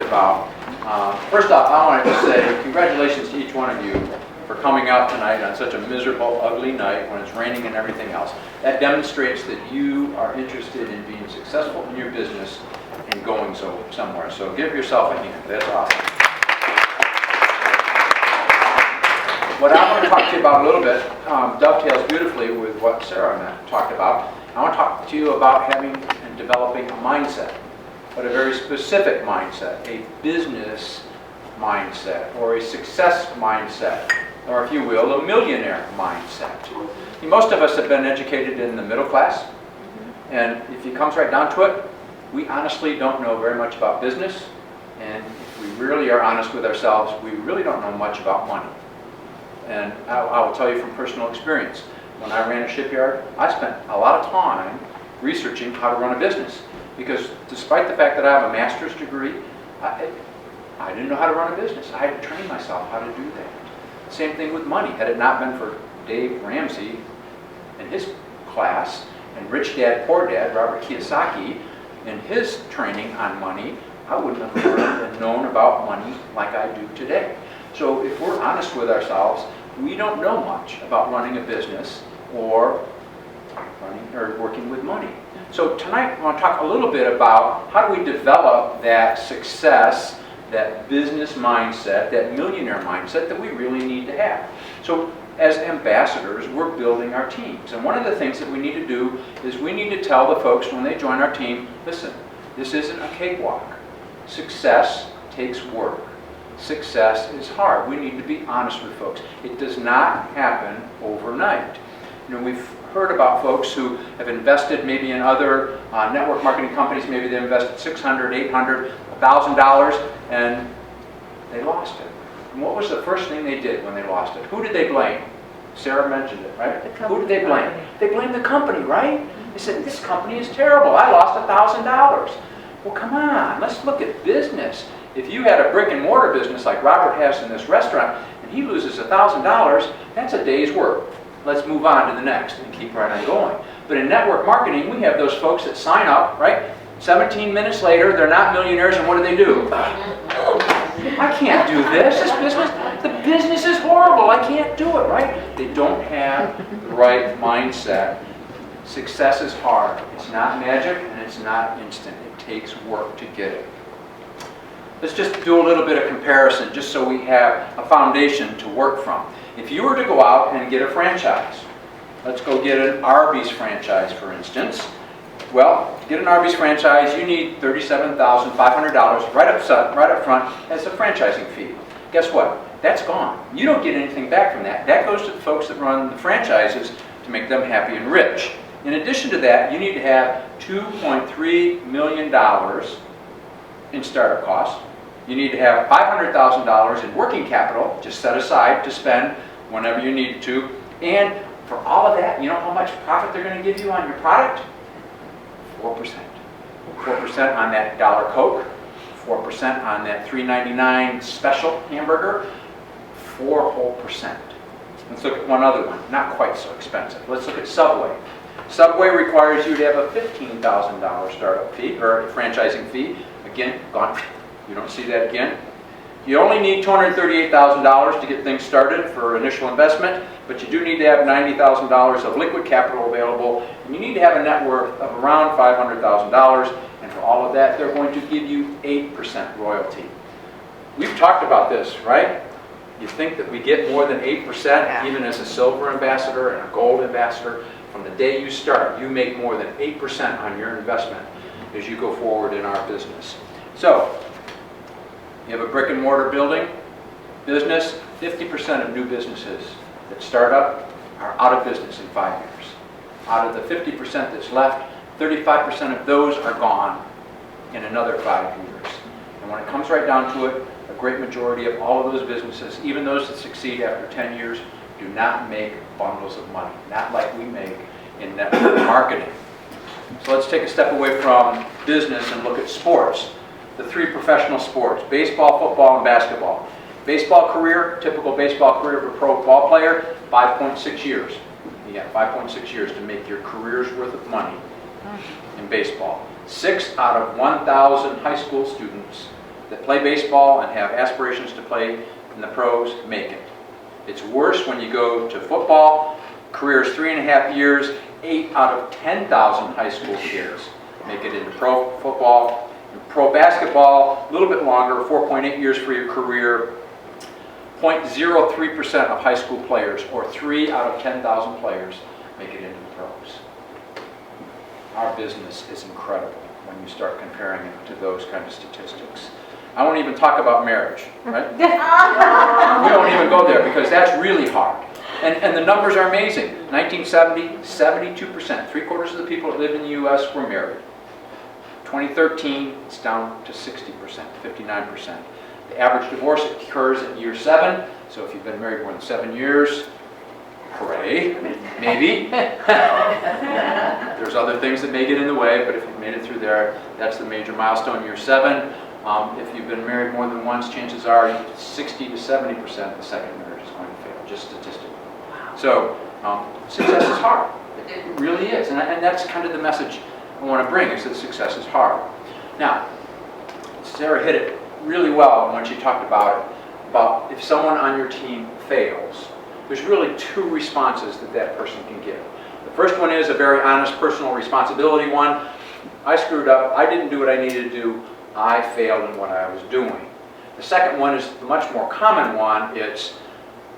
about. First off, I wanted to say congratulations to each one of you for coming out tonight on such a miserable, ugly night when it's raining and everything else. That demonstrates that you are interested in being successful in your business and going somewhere. So give yourself a hand. That's awesome. What I want to talk to you about a little bit dovetails beautifully with what Sarah and Matt talked about. I want to talk to you about having and developing a mindset, but a very specific mindset, a business mindset, or a success mindset, or if you will, a millionaire mindset. Most of us have been educated in the middle class, and if it comes right down to it, we honestly don't know very much about business, and if we really are honest with ourselves, we really don't know much about money. And I will tell you from personal experience, when I ran a shipyard, I spent a lot of time researching how to run a business. Because despite the fact that I have a master's degree, I didn't know how to run a business. I had to train myself how to do that. Same thing with money. Had it not been for Dave Ramsey and his class, and Rich Dad, Poor Dad, Robert Kiyosaki, and his training on money, I wouldn't have learned and known about money like I do today. So if we're honest with ourselves, we don't know much about running a business or working with money. So tonight I want to talk a little bit about how do we develop that success, that business mindset, that millionaire mindset that we really need to have. So as ambassadors, we're building our teams. And one of the things that we need to do is we need to tell the folks when they join our team, listen, this isn't a cakewalk. Success takes work. Success is hard. We need to be honest with folks. It does not happen overnight. You know, we've heard about folks who have invested maybe in other network marketing companies. Maybe they invested $600, $800, $1,000, and they lost it. And what was the first thing they did when they lost it? Who did they blame? Sarah mentioned it, right? Who did they blame? They blamed the company, right? They said, this company is terrible. I lost $1,000. Well, come on. Let's look at business. If you had a brick and mortar business like Robert has in this restaurant, and he loses $1,000, that's a day's work. Let's move on to the next and keep right on going. But in network marketing, we have those folks that sign up, right? 17 minutes later, they're not millionaires, and what do? I can't do this. The business is horrible. I can't do it, right? They don't have the right mindset. Success is hard. It's not magic, and it's not instant. It takes work to get it. Let's just do a little bit of comparison just so we have a foundation to work from. If you were to go out and get a franchise, let's go get an Arby's franchise, for instance. Well, to get an Arby's franchise, you need $37,500 right up front as a franchising fee. Guess what? That's gone. You don't get anything back from that. That goes to the folks that run the franchises to make them happy and rich. In addition to that, you need to have $2.3 million in startup costs. You need to have $500,000 in working capital just set aside to spend whenever you need to. And for all of that, you know how much profit they're going to give you on your product? 4%. 4% on that $1 Coke, 4% on that $3.99 special hamburger, 4%. Let's look at one other one, not quite so expensive. Let's look at Subway. Subway requires you to have a $15,000 startup fee, or franchising fee. Again, gone. You don't see that again. You only need $238,000 to get things started for initial investment, but you do need to have $90,000 of liquid capital available, and you need to have a net worth of around $500,000, and for all of that, they're going to give you 8% royalty. We've talked about this, right? You think that we get more than 8% even as a silver ambassador and a gold ambassador. From the day you start, you make more than 8% on your investment as you go forward in our business. So, you have a brick and mortar business, 50% of new businesses that start up are out of business in 5 years. Out of the 50% that's left, 35% of those are gone in another 5 years. And when it comes right down to it, a great majority of all of those businesses, even those that succeed after 10 years, do not make bundles of money, not like we make in network marketing. So let's take a step away from business and look at sports. The three professional sports, baseball, football, and basketball. Baseball career, typical baseball career of a pro ball player, 5.6 years. You got 5.6 years to make your career's worth of money in baseball. 6 out of 1,000 high school students that play baseball and have aspirations to play in the pros make it. It's worse when you go to football. Careers 3.5 years, 8 out of 10,000 high school kids make it into pro football. In pro basketball, a little bit longer, 4.8 years for your career. 0.03% of high school players, or 3 out of 10,000 players, make it into the pros. Our business is incredible when you start comparing it to those kind of statistics. I won't even talk about marriage, right? We don't even go there because that's really hard. And the numbers are amazing. 1970, 72%. 3/4 of the people that lived in the U.S. were married. 2013, it's down to 60%, 59%. The average divorce occurs at year 7. So if you've been married more than 7 years, hooray, maybe. There's other things that may get in the way, but if you've made it through there, that's the major milestone, year 7. If you've been married more than once, chances are 60 to 70% of the second marriage is going to fail, just statistically. So success is hard. It really is. And that's kind of the message I want to bring, is that success is hard. Now, Sarah hit it really well when she talked about if someone on your team fails, there's really 2 responses that person can give. The first one is a very honest personal responsibility one. I screwed up. I didn't do what I needed to do. I failed in what I was doing. The second one is the much more common one. It's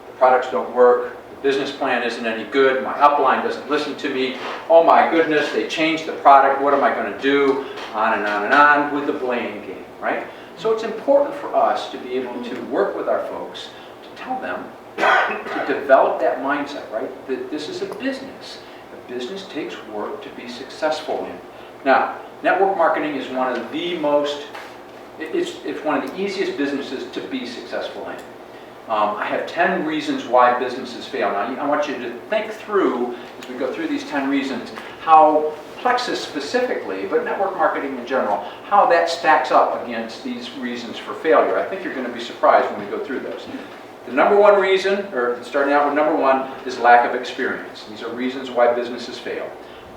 the products don't work. The business plan isn't any good. My upline doesn't listen to me. Oh my goodness, they changed the product. What am I going to do? On and on and on with the blame game, right? So it's important for us to be able to work with our folks to tell them to develop that mindset, right? That this is a business. A business takes work to be successful in. Now, network marketing is one of the most, it's one of the easiest businesses to be successful in. I have 10 reasons why businesses fail. Now, I want you to think through, as we go through these 10 reasons, how Plexus specifically, but network marketing in general, how that stacks up against these reasons for failure. I think you're going to be surprised when we go through those. The number one reason, or starting out with number 1, is lack of experience. These are reasons why businesses fail.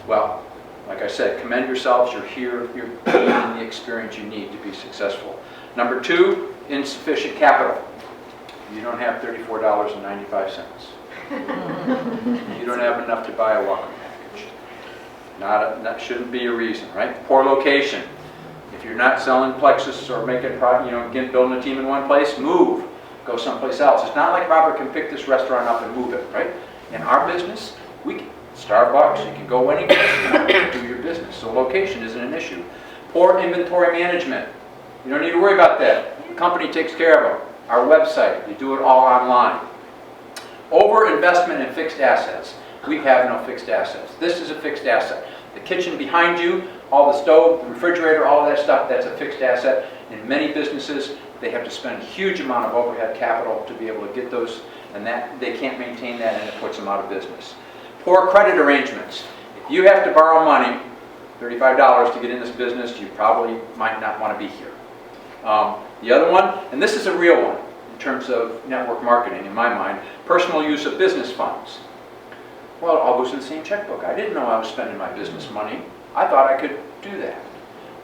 Well, like I said, commend yourselves. You're here. You're gaining the experience you need to be successful. Number 2, insufficient capital. You don't have $34.95. You don't have enough to buy a welcome package. That shouldn't be a reason, right? Poor location. If you're not selling Plexus or making building a team in one place, move. Go someplace else. It's not like Robert can pick this restaurant up and move it, right? In our business, Starbucks, you can go anywhere to do your business. So location isn't an issue. Poor inventory management. You don't need to worry about that. The company takes care of them. Our website, you do it all online. Over-investment in fixed assets. We have no fixed assets. This is a fixed asset. The kitchen behind you, all the stove, the refrigerator, all of that stuff, that's a fixed asset. In many businesses, they have to spend a huge amount of overhead capital to be able to get those, and that they can't maintain that, and it puts them out of business. Poor credit arrangements. If you have to borrow money, $35 to get in this business, you probably might not want to be here. The other one, and this is a real one in terms of network marketing in my mind, personal use of business funds. Well, it all goes in the same checkbook. I didn't know I was spending my business money. I thought I could do that.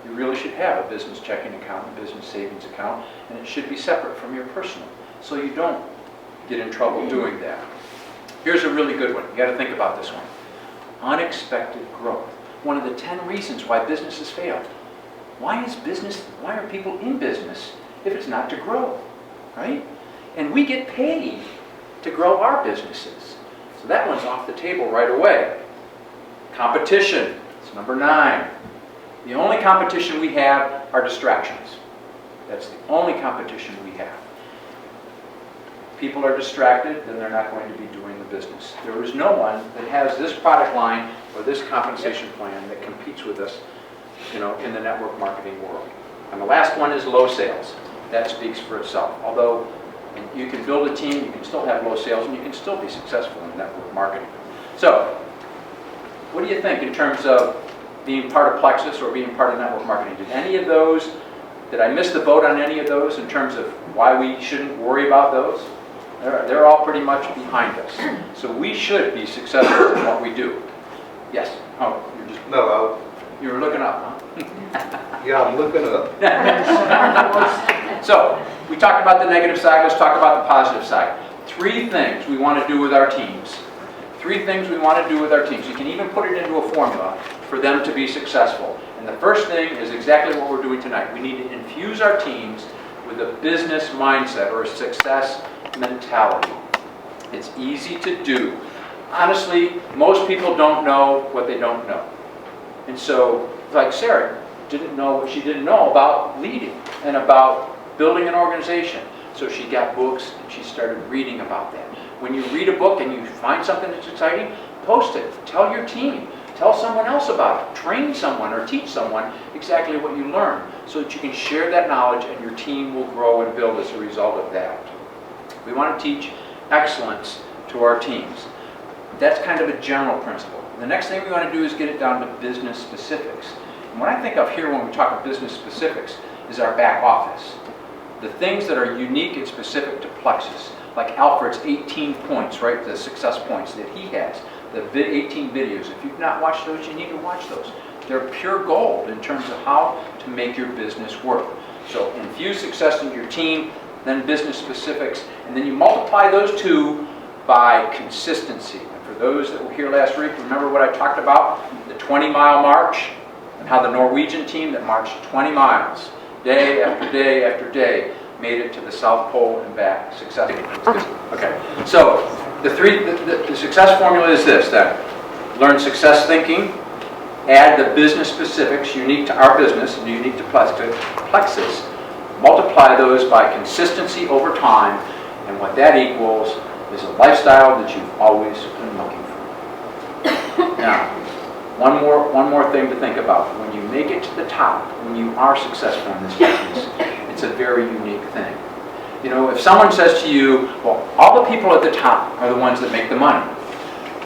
You really should have a business checking account, a business savings account, and it should be separate from your personal, so you don't get in trouble doing that. Here's a really good one. You got to think about this one. Unexpected growth. One of the 10 reasons why businesses fail. Why are people in business if it's not to grow, right? And we get paid to grow our businesses. So that one's off the table right away. Competition. It's number 9. The only competition we have are distractions. That's the only competition we have. People are distracted, then they're not going to be doing the business. There is no one that has this product line or this compensation plan that competes with us, in the network marketing world. And the last one is low sales. That speaks for itself. Although you can build a team, you can still have low sales, and you can still be successful in network marketing. So, what do you think in terms of being part of Plexus or being part of network marketing? Did I miss the boat on any of those in terms of why we shouldn't worry about those? They're all pretty much behind us. So we should be successful in what we do. Yes? Oh, you're just... No, You were looking up, huh? Yeah, I'm looking up. So, we talked about the negative side, let's talk about the positive side. 3 things we want to do with our teams. 3 things we want to do with our teams. You can even put it into a formula for them to be successful. And the first thing is exactly what we're doing tonight. We need to infuse our teams with a business mindset or a success mentality. It's easy to do. Honestly, most people don't know what they don't know. And so, like Sarah, didn't know what she didn't know about leading and about building an organization. So she got books and she started reading about that. When you read a book and you find something that's exciting, post it. Tell your team. Tell someone else about it. Train someone or teach someone exactly what you learn so that you can share that knowledge and your team will grow and build as a result of that. We want to teach excellence to our teams. That's kind of a general principle. The next thing we want to do is get it down to business specifics. And what I think of here when we talk of business specifics is our back office. The things that are unique and specific to Plexus, like Alfred's 18 points, right? The success points that he has, the 18 videos. If you've not watched those, you need to watch those. They're pure gold in terms of how to make your business work. So infuse success into your team, then business specifics, and then you multiply those 2 by consistency. And for those that were here last week, remember what I talked about? The 20-mile march, and how the Norwegian team that marched 20 miles, day after day after day, made it to the South Pole and back successfully. Okay, so the success formula is this, then. Learn success thinking, add the business specifics unique to our business and unique to Plexus, multiply those by consistency over time, and what that equals is a lifestyle that you've always been looking for. Now, one more thing to think about. When you make it to the top, when you are successful in this business, it's a very unique thing. You know, if someone says to you, well, all the people at the top are the ones that make the money.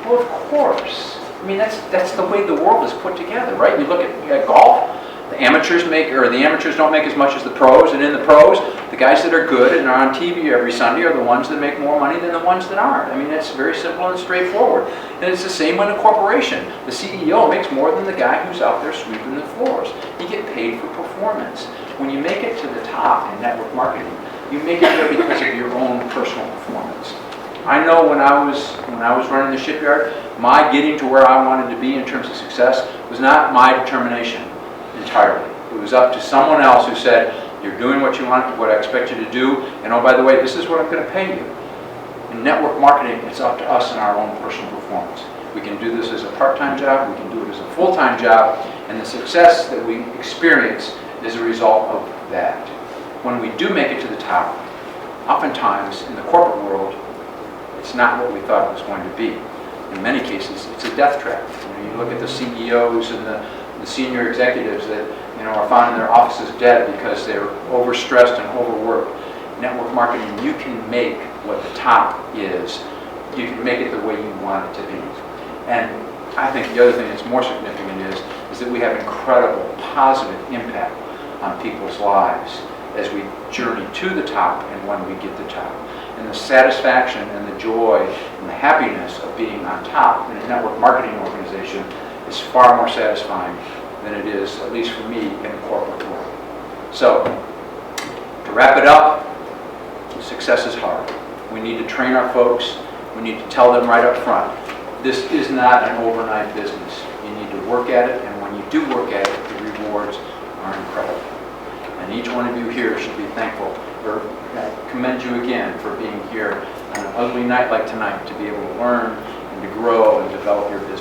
Well, of course. I mean, that's the way the world is put together, right? You look at golf, the amateurs don't make as much as the pros, and in the pros, the guys that are good and are on TV every Sunday are the ones that make more money than the ones that aren't. I mean, it's very simple and straightforward. And it's the same in a corporation. The CEO makes more than the guy who's out there sweeping the floors. You get paid for performance. When you make it to the top in network marketing, you make it there because of your own personal performance. I know when I was running the shipyard, my getting to where I wanted to be in terms of success was not my determination entirely. It was up to someone else who said, you're doing what you want, what I expect you to do, and oh, by the way, this is what I'm going to pay you. In network marketing, it's up to us and our own personal performance. We can do this as a part-time job, we can do it as a full-time job, and the success that we experience is a result of that. When we do make it to the top, oftentimes in the corporate world, it's not what we thought it was going to be. In many cases, it's a death trap. You look at the CEOs and the senior executives that are found in their offices dead because they're overstressed and overworked. Network marketing, you can make what the top is. You can make it the way you want it to be. And I think the other thing that's more significant is that we have incredible positive impact on people's lives as we journey to the top and when we get to the top. And the satisfaction and the joy and the happiness of being on top in a network marketing organization is far more satisfying than it is, at least for me, in the corporate world. So, to wrap it up, success is hard. We need to train our folks. We need to tell them right up front, this is not an overnight business. You need to work at it, and when you do work at it, the rewards are incredible. And each one of you here should be thankful, or I commend you again for being here on an ugly night like tonight to be able to learn and to grow and develop your business.